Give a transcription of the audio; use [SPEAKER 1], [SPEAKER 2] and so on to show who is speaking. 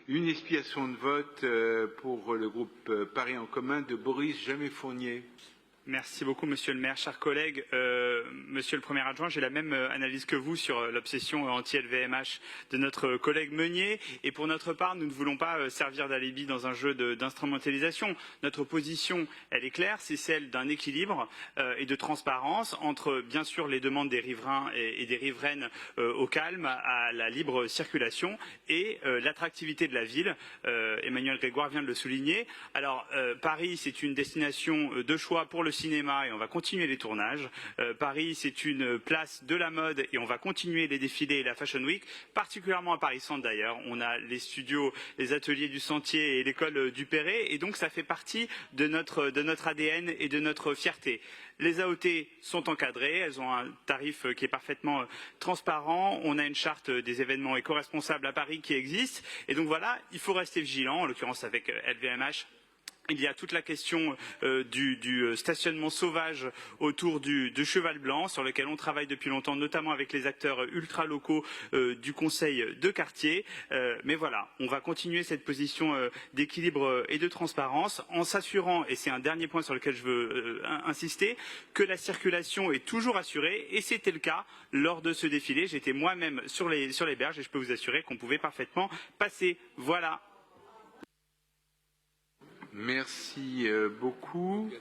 [SPEAKER 1] Une explication de vote pour le groupe Paris en commun de Boris Jamais-Fournier.
[SPEAKER 2] Merci beaucoup, Monsieur le maire. Chers collègues, Monsieur le Premier adjoint, j'ai la même analyse que vous sur l'obsession anti-LVMH de notre collègue Meunier. Et pour notre part, nous ne voulons pas servir d'alibi dans un jeu d'instrumentalisation. Notre position, elle est claire, c'est celle d'un équilibre et de transparence entre, bien sûr, les demandes des riverains et des riveraines au calme, à la libre circulation et l'attractivité de la ville. Emmanuel Grégoire vient de le souligner. Alors, Paris, c'est une destination de choix pour le cinéma et on va continuer les tournages. Paris, c'est une place de la mode et on va continuer les défilés et la Fashion Week, particulièrement à Paris Centre d'ailleurs. On a les studios, les ateliers du Sentier et l'école du Perret et donc ça fait partie de notre ADN et de notre fierté. Les AOT sont encadrées, elles ont un tarif qui est parfaitement transparent. On a une charte des événements éco-responsables à Paris qui existe et donc voilà, il faut rester vigilant, en l'occurrence avec LVMH. Il y a toute la question du stationnement sauvage autour du cheval blanc sur lequel on travaille depuis longtemps, notamment avec les acteurs ultra-locaux du conseil de quartier. Mais voilà, on va continuer cette position d'équilibre et de transparence en s'assurant, et c'est un dernier point sur lequel je veux insister, que la circulation est toujours assurée et c'était le cas lors de ce défilé. J'étais moi-même sur les berges et je peux vous assurer qu'on pouvait parfaitement passer. Voilà.
[SPEAKER 1] Merci beaucoup.